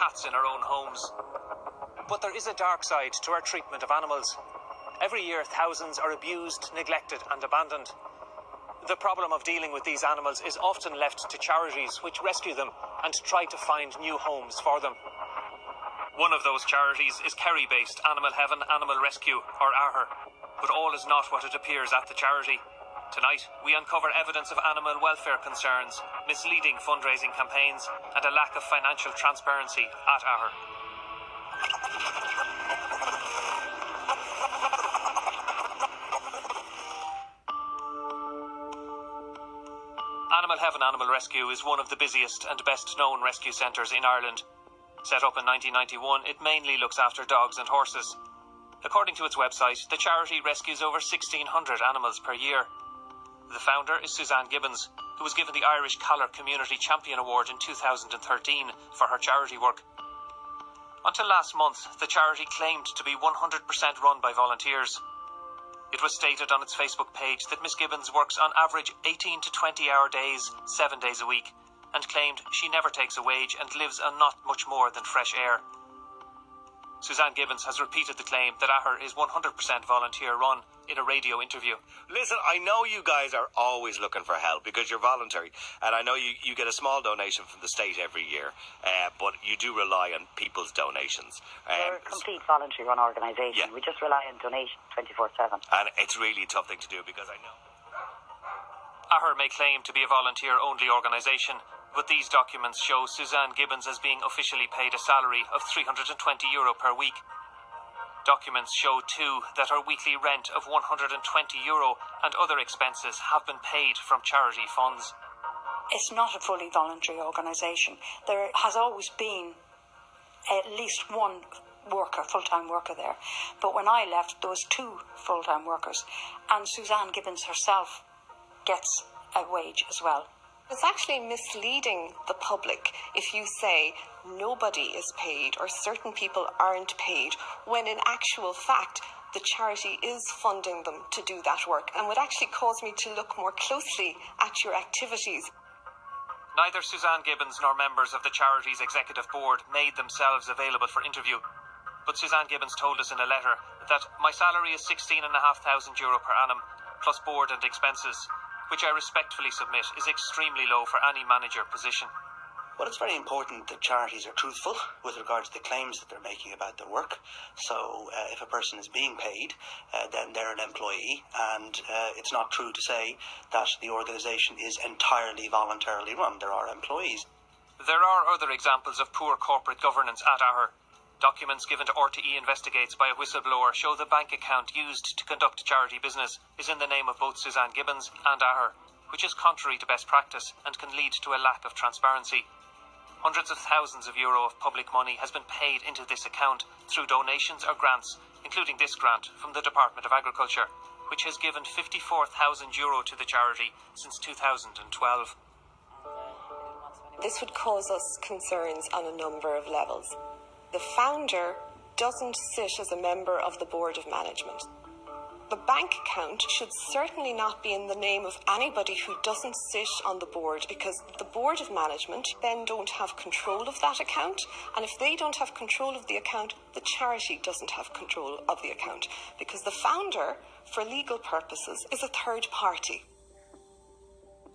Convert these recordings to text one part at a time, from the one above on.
cats in our own homes. But there is a dark side to our treatment of animals. Every year, thousands are abused, neglected and abandoned. The problem of dealing with these animals is often left to charities which rescue them and try to find new homes for them. One of those charities is Kerry-based Animal Heaven Animal Rescue, or Ahar. But all is not what it appears at the charity. Tonight, we uncover evidence of animal welfare concerns, misleading fundraising campaigns, and a lack of financial transparency at Ahar. Animal Heaven Animal Rescue is one of the busiest and best-known rescue centres in Ireland. Set up in 1991, it mainly looks after dogs and horses. According to its website, the charity rescues over 1,600 animals per year. The founder is Suzanne Gibbons, who was given the Irish Collar Community Champion Award in 2013 for her charity work. Until last month, the charity claimed to be 100% run by volunteers. It was stated on its Facebook page that Miss Gibbons works on average 18 to 20-hour days, 7 days a week, and claimed she never takes a wage and lives on not much more than fresh air. Suzanne Gibbons has repeated the claim that Ahar is 100% volunteer-run in a radio interview. Listen, I know you guys are always looking for help because you're voluntary, and I know you get a small donation from the state every year, but you do rely on people's donations. We're a complete voluntary-run organisation. Yeah. We just rely on donations 24/7. And it's really a tough thing to do because I know... Ahar may claim to be a volunteer-only organisation, but these documents show Suzanne Gibbons as being officially paid a salary of €320 per week. Documents show too that her weekly rent of €120 and other expenses have been paid from charity funds. It's not a fully voluntary organisation. There has always been at least one worker, full-time worker there. But when I left, there was 2 full-time workers, and Suzanne Gibbons herself gets a wage as well. It's actually misleading the public if you say nobody is paid or certain people aren't paid, when in actual fact the charity is funding them to do that work, and would actually cause me to look more closely at your activities. Neither Suzanne Gibbons nor members of the charity's executive board made themselves available for interview, but Suzanne Gibbons told us in a letter that my salary is €16,500 per annum, plus board and expenses, which I respectfully submit is extremely low for any manager position. Well, it's very important that charities are truthful with regard to the claims that they're making about their work. So if a person is being paid, then they're an employee, and it's not true to say that the organisation is entirely voluntarily run. There are employees. There are other examples of poor corporate governance at Ahar. Documents given to RTE Investigates by a whistleblower show the bank account used to conduct charity business is in the name of both Suzanne Gibbons and Ahar, which is contrary to best practice and can lead to a lack of transparency. Hundreds of thousands of euro of public money has been paid into this account through donations or grants, including this grant from the Department of Agriculture, which has given €54,000 to the charity since 2012. This would cause us concerns on a number of levels. The founder doesn't sit as a member of the board of management. The bank account should certainly not be in the name of anybody who doesn't sit on the board, because the board of management then don't have control of that account, and if they don't have control of the account, the charity doesn't have control of the account, because the founder, for legal purposes, is a third party.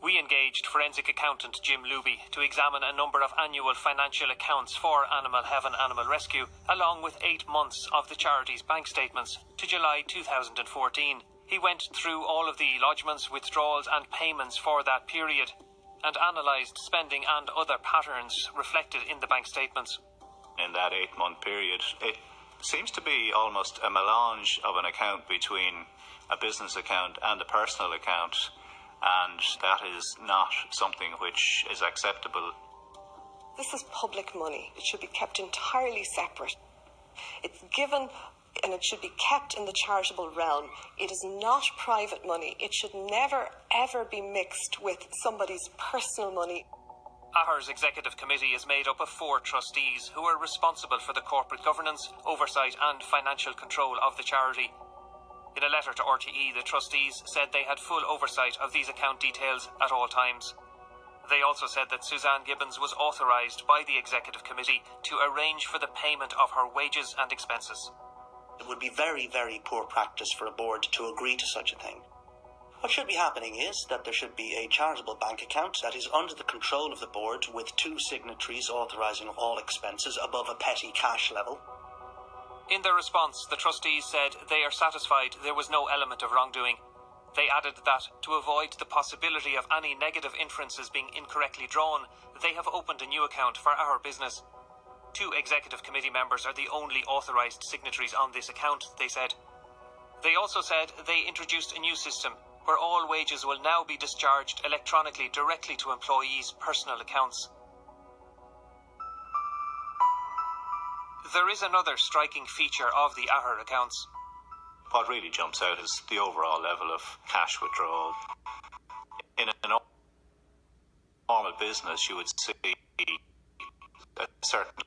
We engaged forensic accountant Jim Luby to examine a number of annual financial accounts for Animal Heaven Animal Rescue, along with 8 months of the charity's bank statements to July 2014. He went through all of the lodgements, withdrawals and payments for that period and analysed spending and other patterns reflected in the bank statements. In that 8-month period, it seems to be almost a melange of an account between a business account and a personal account. And that is not something which is acceptable. This is public money. It should be kept entirely separate. It's given and it should be kept in the charitable realm. It is not private money. It should never, ever be mixed with somebody's personal money. Ahar's executive committee is made up of 4 trustees who are responsible for the corporate governance, oversight and financial control of the charity. In a letter to RTE, the trustees said they had full oversight of these account details at all times. They also said that Suzanne Gibbons was authorised by the Executive Committee to arrange for the payment of her wages and expenses. It would be very, very poor practice for a board to agree to such a thing. What should be happening is that there should be a charitable bank account that is under the control of the board with 2 signatories authorising all expenses above a petty cash level. In their response, the trustees said they are satisfied there was no element of wrongdoing. They added that, to avoid the possibility of any negative inferences being incorrectly drawn, they have opened a new account for our business. 2 executive committee members are the only authorised signatories on this account, they said. They also said they introduced a new system where all wages will now be discharged electronically directly to employees' personal accounts. There is another striking feature of the Ahar accounts. What really jumps out is the overall level of cash withdrawal. In a normal business, you would see a certain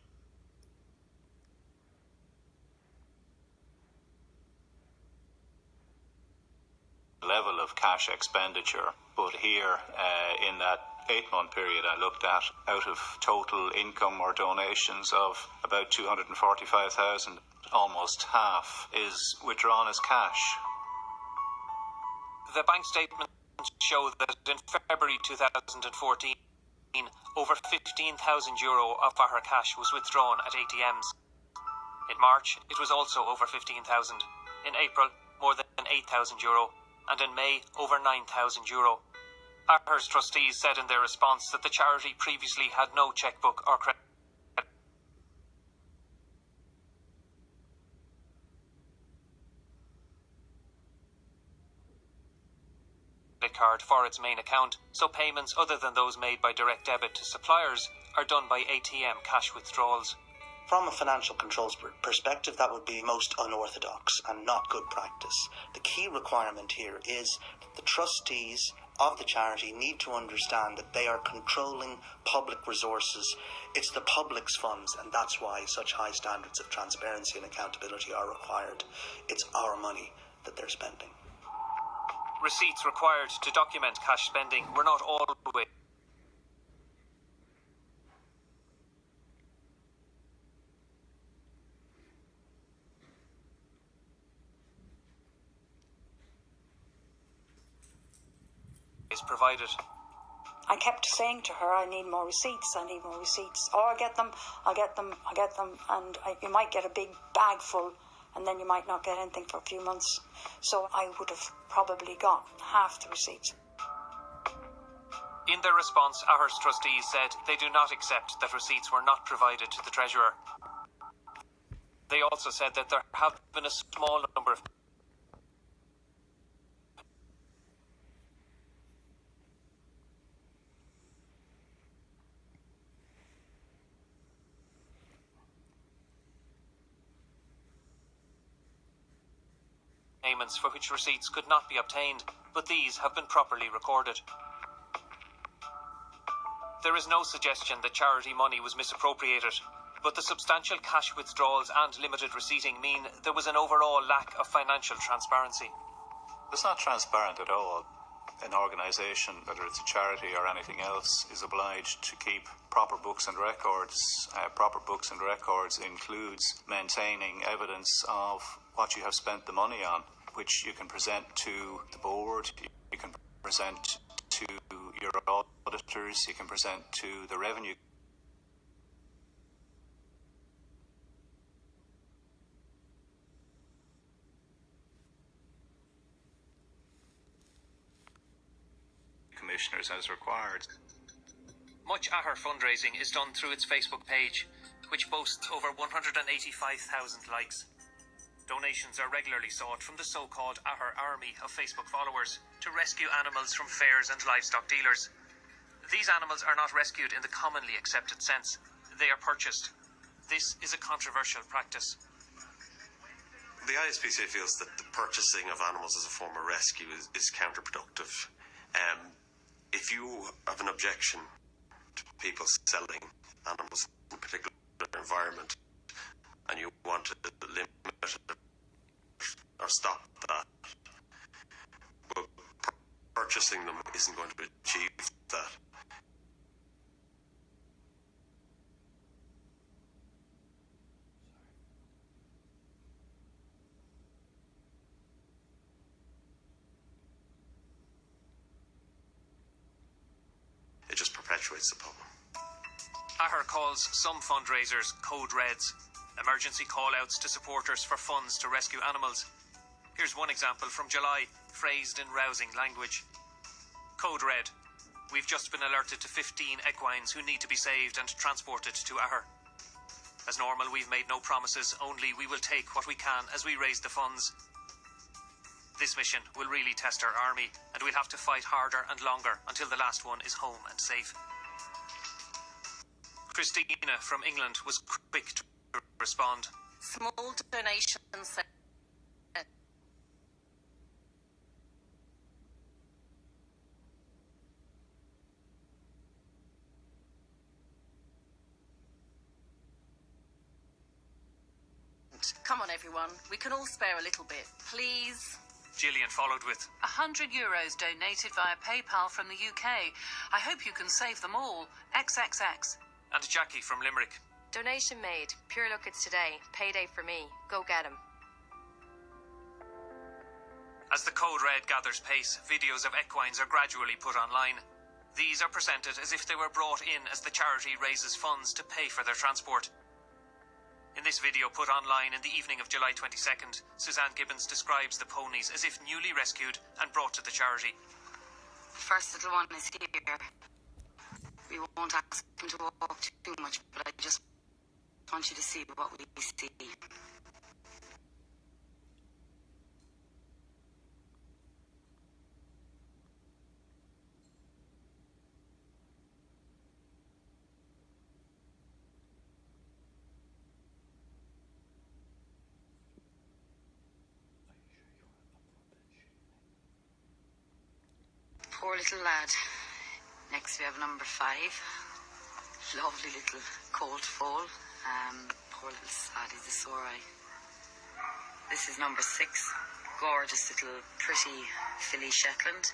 level of cash expenditure, but here in that 8-month period I looked at, out of total income or donations of about 245,000, almost half is withdrawn as cash. The bank statements show that in February 2014, over €15,000 of Ahar cash was withdrawn at ATMs. In March, it was also over 15,000. In April, more than €8,000. And in May, over €9,000. Ahar's trustees said in their response that the charity previously had no chequebook or credit card for its main account, so payments other than those made by direct debit to suppliers are done by ATM cash withdrawals. From a financial controls perspective, that would be most unorthodox and not good practice. The key requirement here is that the trustees of the charity need to understand that they are controlling public resources. It's the public's funds, and that's why such high standards of transparency and accountability are required. It's our money that they're spending. Receipts required to document cash spending were not always provided. I kept saying to her, I need more receipts, I need more receipts. Oh, I'll get them, and you might get a big bag full, and then you might not get anything for a few months. So I would have probably got half the receipts. In their response, Ahar's trustees said they do not accept that receipts were not provided to the treasurer. They also said that there have been a small number of payments for which receipts could not be obtained, but these have been properly recorded. There is no suggestion that charity money was misappropriated, but the substantial cash withdrawals and limited receipting mean there was an overall lack of financial transparency. It's not transparent at all. An organisation, whether it's a charity or anything else, is obliged to keep proper books and records. Proper books and records includes maintaining evidence of what you have spent the money on, which you can present to the board, you can present to your auditors, you can present to the revenue commissioners as required. Much Ahar fundraising is done through its Facebook page, which boasts over 185,000 likes. Donations are regularly sought from the so-called Ahar army of Facebook followers to rescue animals from fairs and livestock dealers. These animals are not rescued in the commonly accepted sense. They are purchased. This is a controversial practice. The ISPCA feels that the purchasing of animals as a form of rescue is counterproductive. If you have an objection to people selling animals in a particular environment and you want to limit or stop that, but purchasing them isn't going to achieve that. perpetuates the problem. Ahar calls some fundraisers code reds, emergency call-outs to supporters for funds to rescue animals. Here's one example from July, phrased in rousing language. Code red. We've just been alerted to 15 equines who need to be saved and transported to Ahar. As normal, we've made no promises, only we will take what we can as we raise the funds. This mission will really test our army, and we'll have to fight harder and longer until the last one is home and safe. Christina from England was quick to respond. Small donations. Come on, everyone. We can all spare a little bit, please. Gillian followed with €100 donated via PayPal from the UK. I hope you can save them all. XXX. And Jackie from Limerick. Donation made. Pure luck it's today. Payday for me. Go get 'em. As the Code Red gathers pace, videos of equines are gradually put online. These are presented as if they were brought in as the charity raises funds to pay for their transport. In this video put online in the evening of July 22nd, Suzanne Gibbons describes the ponies as if newly rescued and brought to the charity. First little one is here. We won't ask him to walk too much, but I just want you to see what we see. Poor little lad. Next we have number 5. Lovely little colt foal. Poor little Sadie the Sorai. This is number 6. Gorgeous little pretty filly Shetland.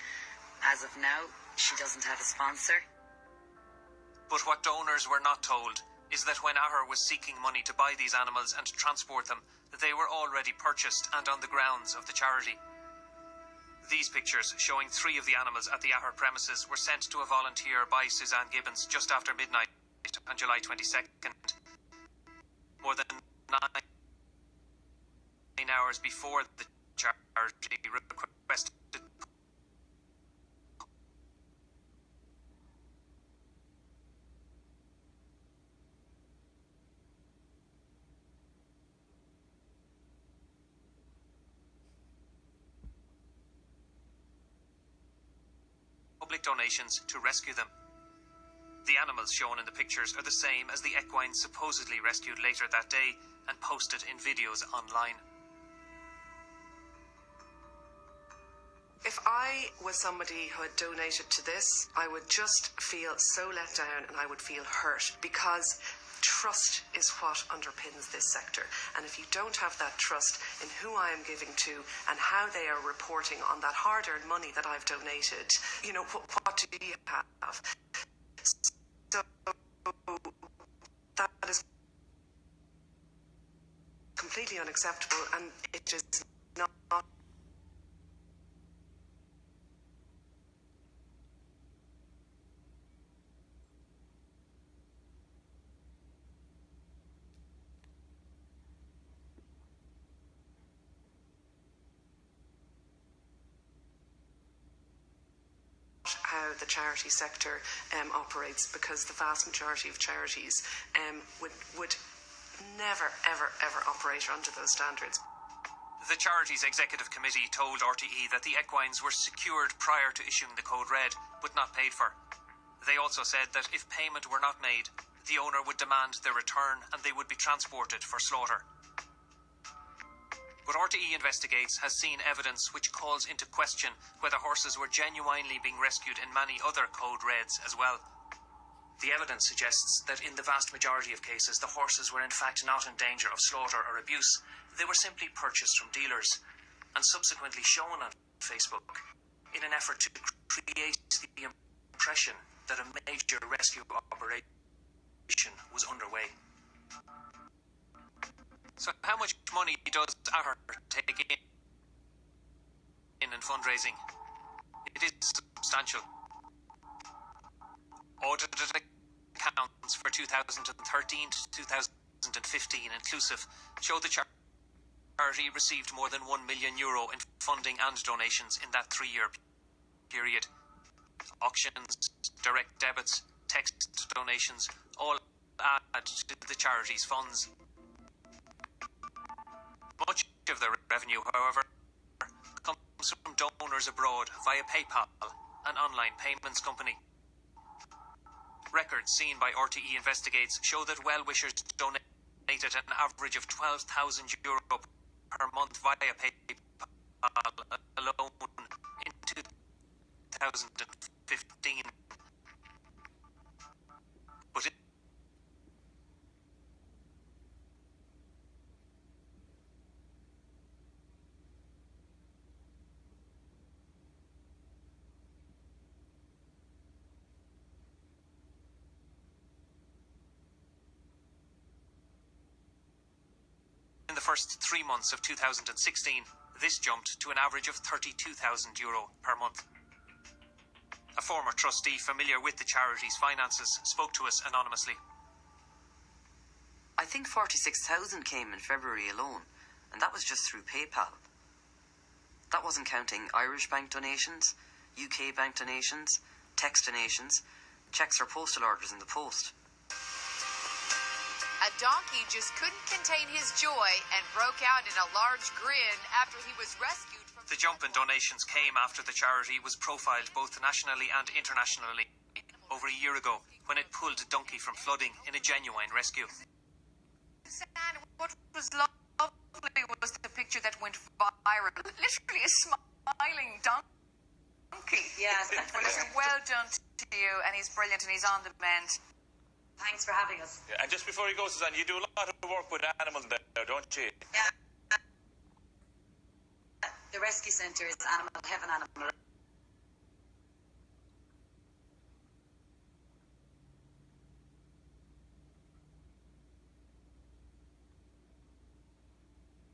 As of now, she doesn't have a sponsor. But what donors were not told is that when Ahar was seeking money to buy these animals and transport them, they were already purchased and on the grounds of the charity. These pictures, showing 3 of the animals at the Ahar premises, were sent to a volunteer by Suzanne Gibbons just after midnight on July 22nd. More than 9 hours before the charity requested public donations to rescue them. The animals shown in the pictures are the same as the equines supposedly rescued later that day and posted in videos online. If I was somebody who had donated to this, I would just feel so let down and I would feel hurt, because trust is what underpins this sector. And if you don't have that trust in who I am giving to and how they are reporting on that hard-earned money that I've donated, you know, what do you have? So that is completely unacceptable, and it is not how the charity sector operates, because the vast majority of charities would never, ever, ever operate under those standards. The charity's executive committee told RTE that the equines were secured prior to issuing the Code Red, but not paid for. They also said that if payment were not made, the owner would demand their return and they would be transported for slaughter. But RTE Investigates has seen evidence which calls into question whether horses were genuinely being rescued in many other Code Reds as well. The evidence suggests that in the vast majority of cases, the horses were in fact not in danger of slaughter or abuse. They were simply purchased from dealers and subsequently shown on Facebook in an effort to create the impression that a major rescue operation was underway. So how much money does Ahar take in fundraising? It is substantial. Audited accounts for 2013 to 2015 inclusive show the charity received more than €1 million in funding and donations in that 3-year period. Auctions, direct debits, text donations all add to the charity's funds. Much of the revenue, however, comes from donors abroad via PayPal, an online payments company. Records seen by RTE Investigates show that well-wishers donated an average of €12,000 per month via PayPal alone in 2015. But in the first 3 months of 2016, this jumped to an average of €32,000 per month. A former trustee familiar with the charity's finances spoke to us anonymously. I think 46,000 came in February alone, and that was just through PayPal. That wasn't counting Irish bank donations, UK bank donations, text donations, cheques or postal orders in the post. A donkey just couldn't contain his joy and broke out in a large grin after he was rescued from... The jump in donations came after the charity was profiled both nationally and internationally over a year ago when it pulled a donkey from flooding in a genuine rescue. What was lovely was the picture that went viral. Literally a smiling donkey. Yes. Well, listen, well done to you, and he's brilliant and he's on the mend. Thanks for having us. Yeah, and just before he goes, Suzanne, you do a lot of work with animals there, don't you? Yeah. The rescue centre is Animal Heaven Animal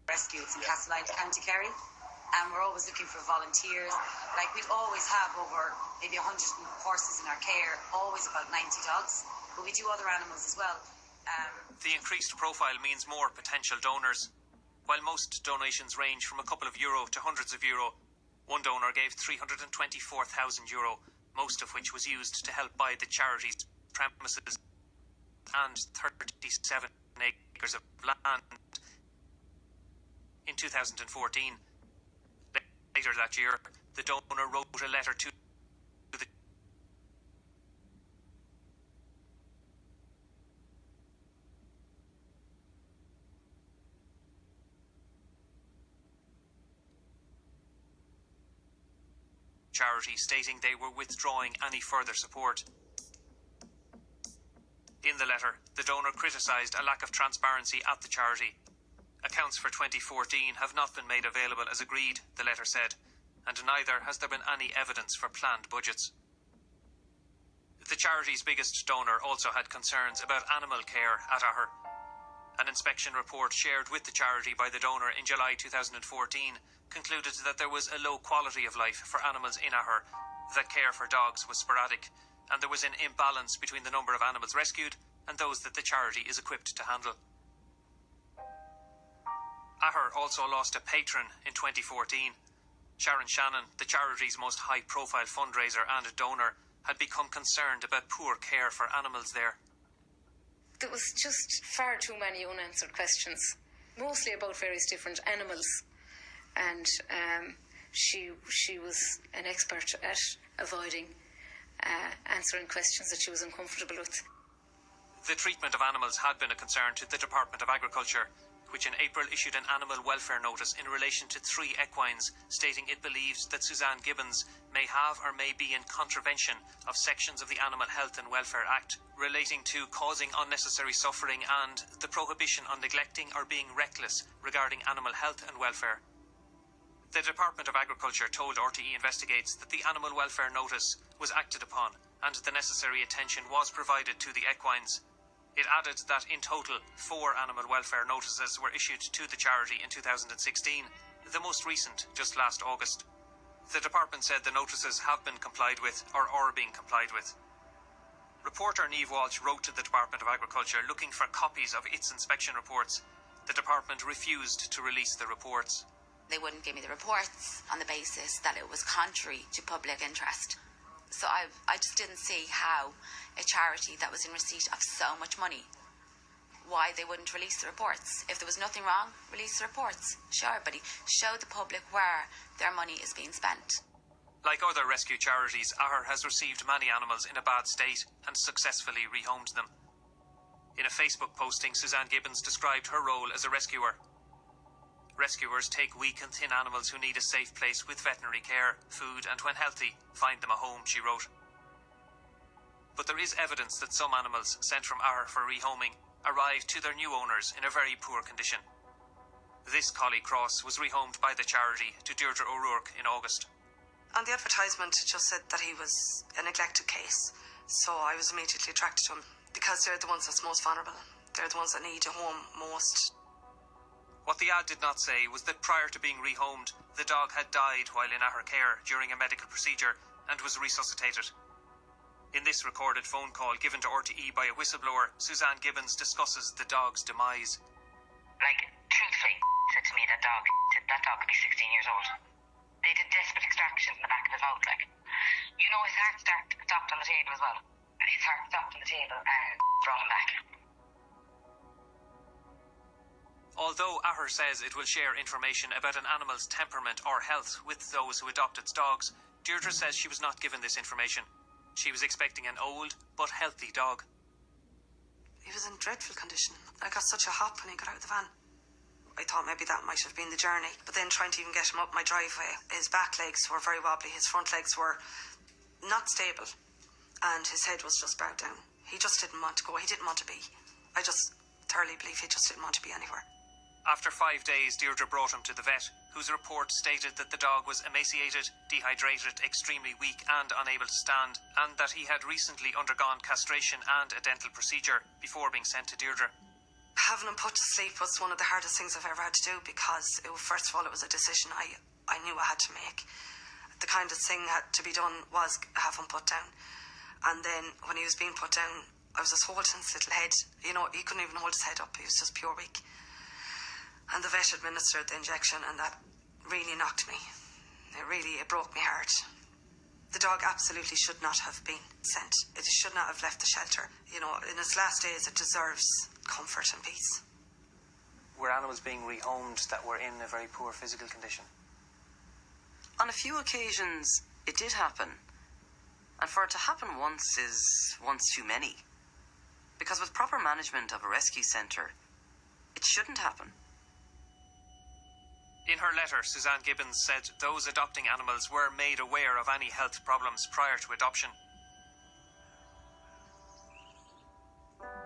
Rescue. It's in Castleline, County Kerry, and we're always looking for volunteers. Like, we always have over maybe 100 horses in our care, always about 90 dogs. But we do other animals as well. The increased profile means more potential donors. While most donations range from a couple of euro to hundreds of euro, one donor gave €324,000, most of which was used to help buy the charity's premises and 37 acres of land. In 2014, later that year, the donor wrote a letter to the charity stating they were withdrawing any further support. In the letter, the donor criticised a lack of transparency at the charity. Accounts for 2014 have not been made available as agreed, the letter said, and neither has there been any evidence for planned budgets. The charity's biggest donor also had concerns about animal care at Ahar. An inspection report shared with the charity by the donor in July 2014 concluded that there was a low quality of life for animals in Ahar, that care for dogs was sporadic, and there was an imbalance between the number of animals rescued and those that the charity is equipped to handle. Ahar also lost a patron in 2014. Sharon Shannon, the charity's most high-profile fundraiser and donor, had become concerned about poor care for animals there. There was just far too many unanswered questions, mostly about various different animals, and she was an expert at avoiding answering questions that she was uncomfortable with. The treatment of animals had been a concern to the Department of Agriculture, which in April issued an animal welfare notice in relation to 3 equines, stating it believes that Suzanne Gibbons may have or may be in contravention of sections of the Animal Health and Welfare Act relating to causing unnecessary suffering and the prohibition on neglecting or being reckless regarding animal health and welfare. The Department of Agriculture told RTE Investigates that the animal welfare notice was acted upon and the necessary attention was provided to the equines. It added that in total 4 animal welfare notices were issued to the charity in 2016, the most recent just last August. The department said the notices have been complied with or are being complied with. Reporter Niamh Walsh wrote to the Department of Agriculture looking for copies of its inspection reports. The department refused to release the reports. They wouldn't give me the reports on the basis that it was contrary to public interest. So I just didn't see how a charity that was in receipt of so much money, why they wouldn't release the reports. If there was nothing wrong, release the reports. Show everybody. Show the public where their money is being spent. Like other rescue charities, Ahar has received many animals in a bad state and successfully rehomed them. In a Facebook posting, Suzanne Gibbons described her role as a rescuer. Rescuers take weak and thin animals who need a safe place with veterinary care, food, and when healthy, find them a home, she wrote. But there is evidence that some animals sent from Ahar for rehoming arrived to their new owners in a very poor condition. This collie cross was rehomed by the charity to Deirdre O'Rourke in August. And the advertisement just said that he was a neglected case, so I was immediately attracted to him, because they're the ones that's most vulnerable. They're the ones that need a home most. What the ad did not say was that prior to being rehomed, the dog had died while in Ahar care during a medical procedure and was resuscitated. In this recorded phone call given to RTE by a whistleblower, Suzanne Gibbons discusses the dog's demise. Truthfully, said to me that dog could be 16 years old. They did desperate extractions in the back of his mouth, his heart stopped on the table as well. His heart stopped on the table and brought him back. Although Ahar says it will share information about an animal's temperament or health with those who adopt its dogs, Deirdre says she was not given this information. She was expecting an old but healthy dog. He was in dreadful condition. I got such a hop when he got out of the van. I thought maybe that might have been the journey, but then trying to even get him up my driveway, his back legs were very wobbly, his front legs were not stable, and his head was just bowed down. He just didn't want to go. He didn't want to be. I just thoroughly believe he just didn't want to be anywhere. After 5 days, Deirdre brought him to the vet, whose report stated that the dog was emaciated, dehydrated, extremely weak and unable to stand, and that he had recently undergone castration and a dental procedure before being sent to Deirdre. Having him put to sleep was one of the hardest things I've ever had to do, because first of all, it was a decision I knew I had to make. The kindest thing had to be done was have him put down. And then when he was being put down, I was just holding his little head. He couldn't even hold his head up. He was just pure weak. And the vet administered the injection, and that really knocked me. It broke my heart. The dog absolutely should not have been sent. It should not have left the shelter. In its last days, it deserves comfort and peace. Were animals being rehomed that were in a very poor physical condition? On a few occasions, it did happen. And for it to happen once is once too many. Because with proper management of a rescue centre, it shouldn't happen. In her letter, Suzanne Gibbons said those adopting animals were made aware of any health problems prior to adoption.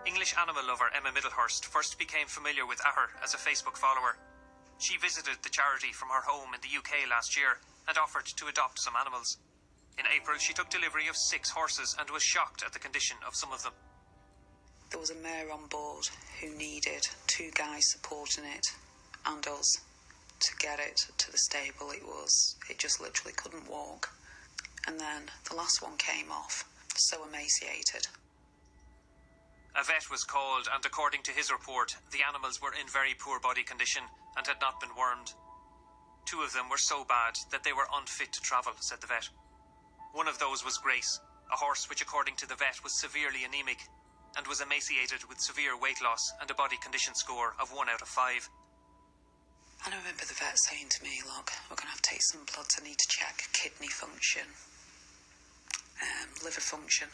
English animal lover Emma Middlehurst first became familiar with Ahar as a Facebook follower. She visited the charity from her home in the UK last year and offered to adopt some animals. In April, she took delivery of 6 horses and was shocked at the condition of some of them. There was a mare on board who needed 2 guys supporting it and us to get it to the stable. It just literally couldn't walk. And then the last one came off, so emaciated. A vet was called, and according to his report, the animals were in very poor body condition and had not been wormed. 2 of them were so bad that they were unfit to travel, said the vet. One of those was Grace, a horse which according to the vet was severely anemic and was emaciated with severe weight loss and a body condition score of 1 out of 5. And I remember the vet saying to me, look, we're going to have to take some bloods. I need to check kidney function, liver function,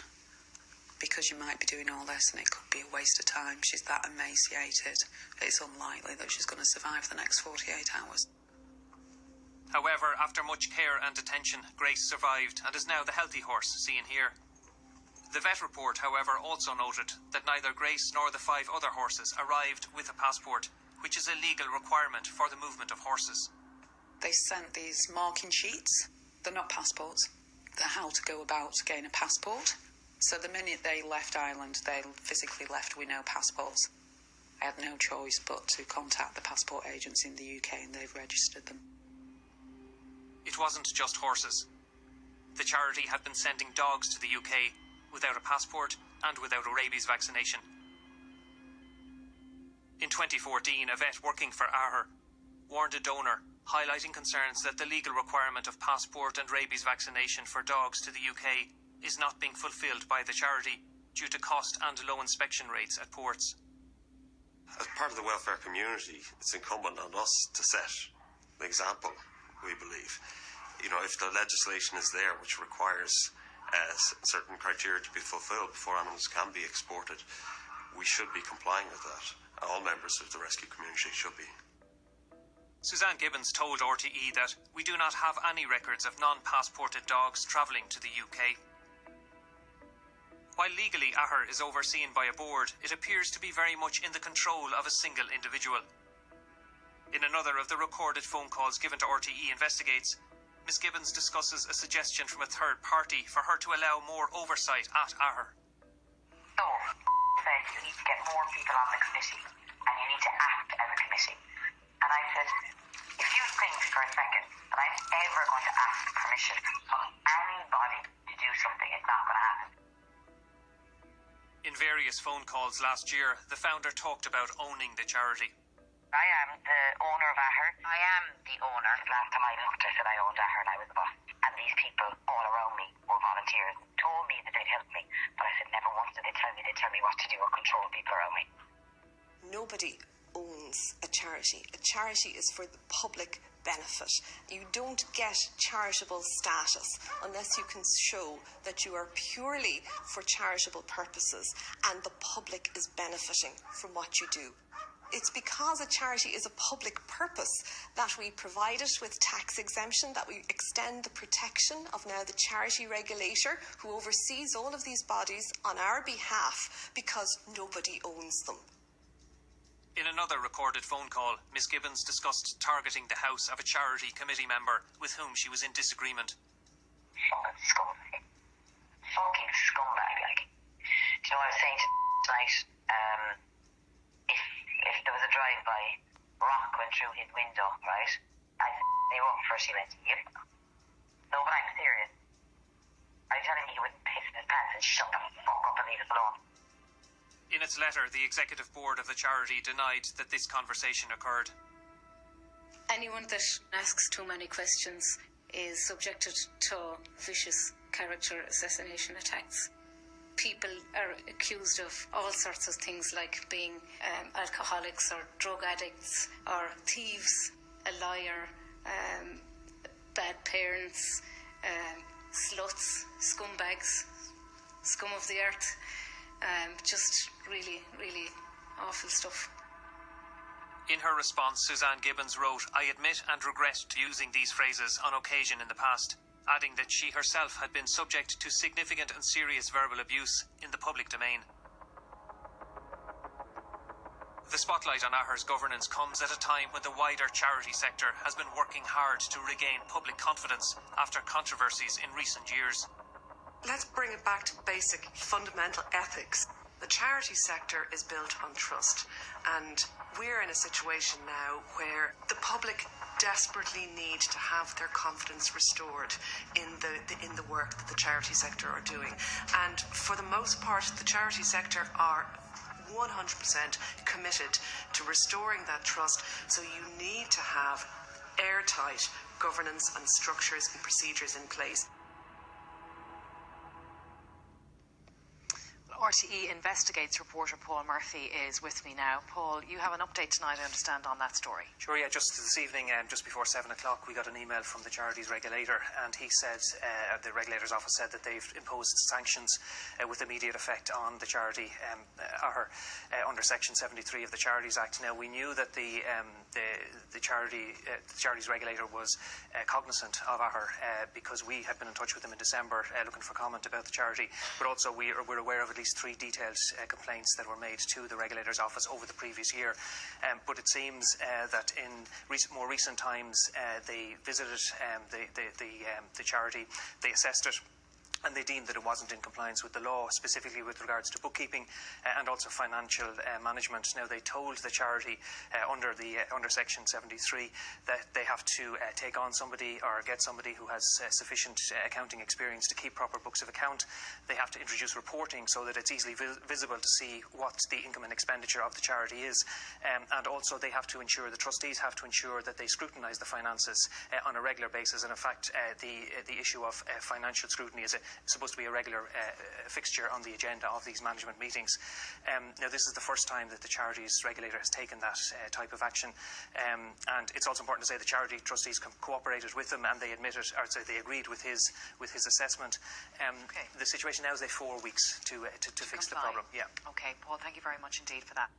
because you might be doing all this and it could be a waste of time. She's that emaciated. It's unlikely that she's going to survive the next 48 hours. However, after much care and attention, Grace survived and is now the healthy horse seen here. The vet report, however, also noted that neither Grace nor the 5 other horses arrived with a passport, which is a legal requirement for the movement of horses. They sent these marking sheets. They're not passports. They're how to go about getting a passport. So the minute they left Ireland, they physically left with no passports. I had no choice but to contact the passport agency in the UK, and they've registered them. It wasn't just horses. The charity had been sending dogs to the UK without a passport and without a rabies vaccination. In 2014, a vet working for Ahar warned a donor, highlighting concerns that the legal requirement of passport and rabies vaccination for dogs to the UK is not being fulfilled by the charity due to cost and low inspection rates at ports. As part of the welfare community, it's incumbent on us to set the example, we believe. You know, if the legislation is there which requires certain criteria to be fulfilled before animals can be exported, we should be complying with that. All members of the rescue community should be. Suzanne Gibbons told RTE that we do not have any records of non-passported dogs travelling to the UK. While legally Ahar is overseen by a board, it appears to be very much in the control of a single individual. In another of the recorded phone calls given to RTE Investigates, Ms Gibbons discusses a suggestion from a third party for her to allow more oversight at Ahar. So, said you need to get more people on the committee and you need to act as a committee. And I said, if you think for a second that I'm ever going to ask permission from anybody to do something, it's not going to happen. In various phone calls last year, the founder talked about owning the charity. I am the owner of Ahar. I am the owner. Last time I looked, I said I owned Ahar and I was the boss. And these people all around me were volunteers, told me that they'd help me. But I said never once did they tell me what to do or control people around me. Nobody owns a charity. A charity is for the public benefit. You don't get charitable status unless you can show that you are purely for charitable purposes and the public is benefiting from what you do. It's because a charity is a public purpose that we provide it with tax exemption, that we extend the protection of now the charity regulator who oversees all of these bodies on our behalf, because nobody owns them. In another recorded phone call, Ms Gibbons discussed targeting the house of a charity committee member with whom she was in disagreement. Fucking scumbag. Fucking scumbag, like. Do you know what I was saying tonight? If there was a drive-by, rock went through his window, right? I'd say up first, he went, yep. No, but I'm serious. I'm telling you, he wouldn't piss in his pants and shut the fuck up and leave us alone. In its letter, the executive board of the charity denied that this conversation occurred. Anyone that asks too many questions is subjected to vicious character assassination attacks. People are accused of all sorts of things, like being alcoholics or drug addicts or thieves, a liar, bad parents, sluts, scumbags, scum of the earth. Just really, really awful stuff. In her response, Suzanne Gibbons wrote, "I admit and regret using these phrases on occasion in the past," adding that she herself had been subject to significant and serious verbal abuse in the public domain. The spotlight on Ahar's governance comes at a time when the wider charity sector has been working hard to regain public confidence after controversies in recent years. Let's bring it back to basic fundamental ethics. The charity sector is built on trust, and we're in a situation now where the public desperately need to have their confidence restored in the work that the charity sector are doing. And for the most part, the charity sector are 100% committed to restoring that trust. So you need to have airtight governance and structures and procedures in place. RTE Investigates reporter Paul Murphy is with me now. Paul, you have an update tonight, I understand, on that story. Sure, yeah. Just this evening, just before 7 o'clock, we got an email from the charities regulator, and he said, the regulator's office said that they've imposed sanctions with immediate effect on the charity Ahar under Section 73 of the Charities Act. Now, we knew that the charities regulator was cognizant of Ahar because we had been in touch with them in December looking for comment about the charity, but also we're aware of at least 3 detailed complaints that were made to the regulator's office over the previous year. But it seems that in more recent times they visited the charity, they assessed it, and they deemed that it wasn't in compliance with the law, specifically with regards to bookkeeping and also financial management. Now, they told the charity under Section 73 that they have to take on somebody or get somebody who has sufficient accounting experience to keep proper books of account. They have to introduce reporting so that it's easily visible to see what the income and expenditure of the charity is, and also they have to ensure, the trustees have to ensure that they scrutinise the finances on a regular basis. And in fact, the issue of financial scrutiny is supposed to be a regular fixture on the agenda of these management meetings. Now, this is the first time that the charities regulator has taken that type of action, and it's also important to say the charity trustees cooperated with him, and they admitted, or sorry, they agreed with his assessment. The situation now is 4 weeks to fix the problem. Yeah. Okay, Paul, thank you very much indeed for that.